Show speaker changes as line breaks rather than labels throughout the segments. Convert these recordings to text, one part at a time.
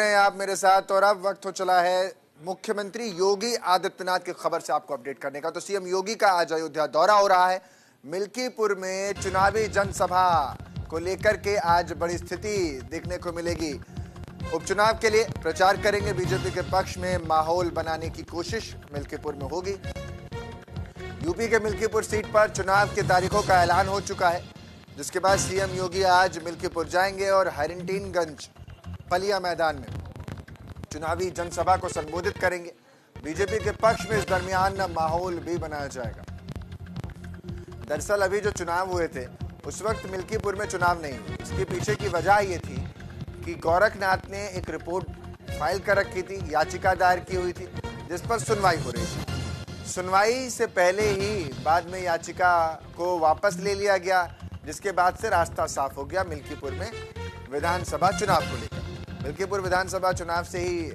हैं आप मेरे साथ और अब वक्त हो चला है मुख्यमंत्री योगी आदित्यनाथ की खबर से आपको अपडेट करने का। तो सीएम योगी का आज अयोध्या दौरा हो रहा है। मिल्कीपुर में चुनावी जनसभा को लेकर के आज बड़ी स्थिति देखने को मिलेगी। उपचुनाव के लिए प्रचार करेंगे, बीजेपी के पक्ष में माहौल बनाने की कोशिश मिल्कीपुर में होगी। यूपी के मिल्कीपुर सीट पर चुनाव की तारीखों का ऐलान हो चुका है, जिसके बाद सीएम योगी आज मिल्कीपुर जाएंगे और हरिंटीनगंज पलिया मैदान में चुनावी जनसभा को संबोधित करेंगे। बीजेपी के पक्ष में इस दरमियान माहौल भी बनाया जाएगा। दरअसल अभी जो चुनाव हुए थे उस वक्त मिल्कीपुर में चुनाव नहीं हुए। इसके पीछे की वजह ये थी कि गोरखनाथ ने एक रिपोर्ट फाइल कर रखी थी, याचिका दायर की हुई थी, जिस पर सुनवाई हो रही थी। सुनवाई से पहले ही बाद में याचिका को वापस ले लिया गया, जिसके बाद से रास्ता साफ हो गया मिल्कीपुर में विधानसभा चुनाव को लेकर। मिल्कीपुर विधानसभा चुनाव से ही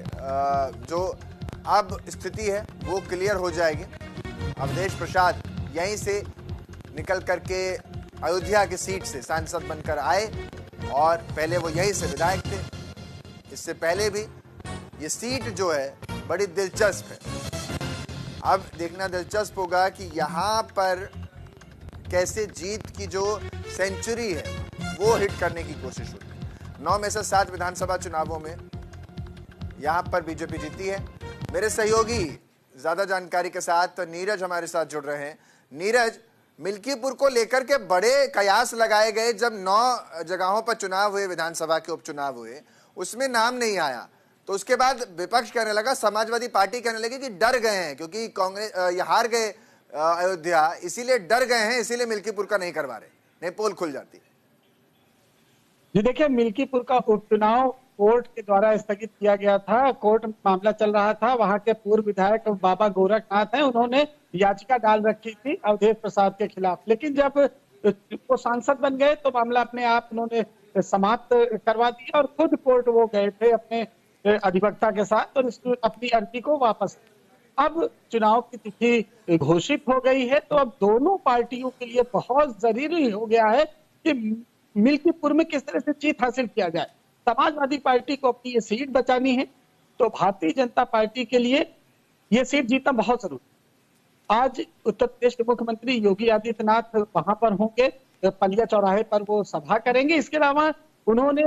जो अब स्थिति है वो क्लियर हो जाएगी। अवधेश प्रसाद यहीं से निकल करके अयोध्या की सीट से सांसद बनकर आए और पहले वो यहीं से विधायक थे। इससे पहले भी ये सीट जो है बड़ी दिलचस्प है। अब देखना दिलचस्प होगा कि यहाँ पर कैसे जीत की जो सेंचुरी है वो हिट करने की कोशिश होगी। 9 में से 7 विधानसभा चुनावों में यहां पर बीजेपी जीती है। मेरे सहयोगी ज्यादा जानकारी के साथ नीरज हमारे साथ जुड़ रहे हैं। नीरज, मिल्कीपुर को लेकर के बड़े कयास लगाए गए। जब 9 जगहों पर चुनाव हुए, विधानसभा के उपचुनाव हुए, उसमें नाम नहीं आया, तो उसके बाद विपक्ष कहने लगा, समाजवादी पार्टी कहने लगी कि डर गए हैं क्योंकि कांग्रेस हार गए अयोध्या, इसीलिए डर गए हैं, इसीलिए मिल्कीपुर का नहीं करवा रहे, नहीं पोल खुल जाती।
जी देखिए, मिल्कीपुर का उपचुनाव कोर्ट के द्वारा स्थगित किया गया था। कोर्ट में मामला चल रहा था। वहां के पूर्व विधायक बाबा गोरखनाथ हैं, उन्होंने याचिका डाल रखी थी अवधेश प्रसाद के खिलाफ, लेकिन जब वो सांसद बन गए तो मामला अपने आप उन्होंने समाप्त करवा दिया और खुद कोर्ट वो गए थे अपने अधिवक्ता के साथ और अपनी अर्जी को वापस। अब चुनाव की तिथि घोषित हो गई है, तो अब दोनों पार्टियों के लिए बहुत जरूरी हो गया है कि मिल्कीपुर में किस तरह से जीत हासिल किया जाए। समाजवादी पार्टी को अपनी ये सीट बचानी है, तो भारतीय जनता पार्टी के लिए ये सीट जीतना बहुत जरूरी। आज उत्तर प्रदेश के मुख्यमंत्री योगी आदित्यनाथ वहां पर होंगे, पलिया चौराहे पर वो सभा करेंगे। इसके अलावा उन्होंने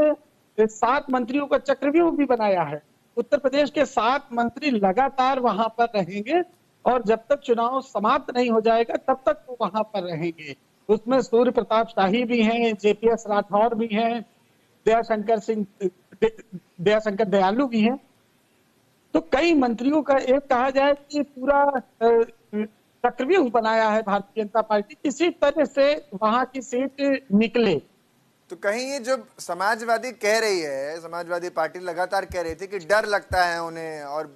7 मंत्रियों का चक्रव्यूह भी बनाया है। उत्तर प्रदेश के 7 मंत्री लगातार वहां पर रहेंगे और जब तक चुनाव समाप्त नहीं हो जाएगा तब तक वो वहां पर रहेंगे। उसमें सूर्य प्रताप शाही भी हैं, जेपीएस राठौर भी हैं, दयाशंकर दयालु भी हैं। तो कई मंत्रियों का एक कहा जाए कि पूरा चक्रव्यूह बनाया है भारतीय जनता पार्टी, किसी तरह से वहां की सीट निकले।
तो कहीं ये जब समाजवादी कह रही है, समाजवादी पार्टी लगातार कह रही थी कि डर लगता है उन्हें और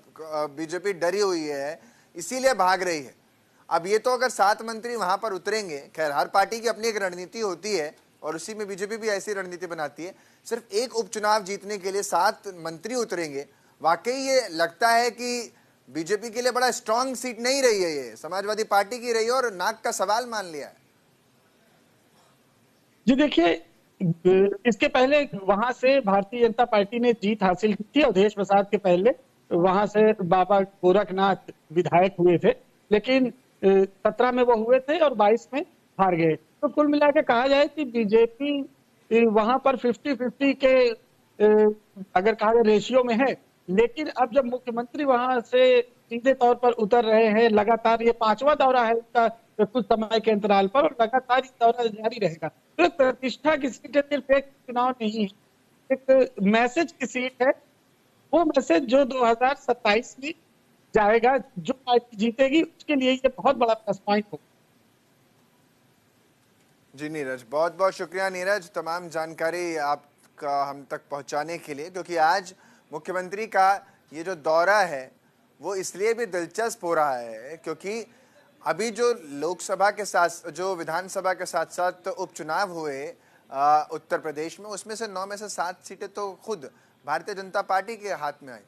बीजेपी डरी हुई है इसीलिए भाग रही है। अब ये तो अगर 7 मंत्री वहां पर उतरेंगे, खैर हर पार्टी की अपनी एक रणनीति होती है और उसी में बीजेपी भी ऐसी रणनीति बनाती है। सिर्फ एक उपचुनाव जीतने के लिए 7 मंत्री उतरेंगे, वाकई ये लगता है कि बीजेपी के लिए बड़ा स्ट्रांग सीट नहीं रही है, ये समाजवादी पार्टी की रही है और नाक का सवाल मान लिया है।
जी देखिए, इसके पहले वहां से भारतीय जनता पार्टी ने जीत हासिल की थी। अवधेश प्रसाद के पहले वहां से बाबा गोरखनाथ विधायक हुए थे, लेकिन 17 में वो हुए थे और 22 में हार गए। तो कुल मिला के कहा जाए कि बीजेपी वहां पर 50-50 के अगर कहा जाए रेशियो में है। लेकिन अब जब मुख्यमंत्री वहां से सीधे तौर पर उतर रहे हैं, लगातार ये 5वां दौरा है उनका कुछ समय के अंतराल पर और लगातार ये दौरा जारी रहेगा। तो प्रतिष्ठा की सीट है, सिर्फ एक चुनाव नहीं है, एक मैसेज की सीट है। वो मैसेज जो 2027 में जाएगा, जो पार्टी जीतेगी उसके लिए ये बहुत बड़ा प्लस पॉइंट होगा।
जी नीरज, बहुत बहुत शुक्रिया नीरज, तमाम जानकारी आपका हम तक पहुंचाने के लिए। क्योंकि आज मुख्यमंत्री का ये जो दौरा है वो इसलिए भी दिलचस्प हो रहा है क्योंकि अभी जो लोकसभा के साथ, जो विधानसभा के साथ साथ उपचुनाव हुए उत्तर प्रदेश में, उसमें से 9 में से 7 सीटें तो खुद भारतीय जनता पार्टी के हाथ में आई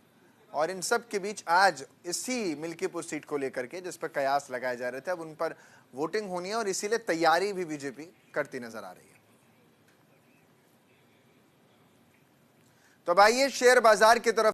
और इन सब के बीच आज इसी मिल्कीपुर सीट को लेकर के जिस पर कयास लगाए जा रहे थे, अब उन पर वोटिंग होनी है और इसीलिए तैयारी भी बीजेपी करती नजर आ रही है। तो अब आइए शेयर बाजार की तरफ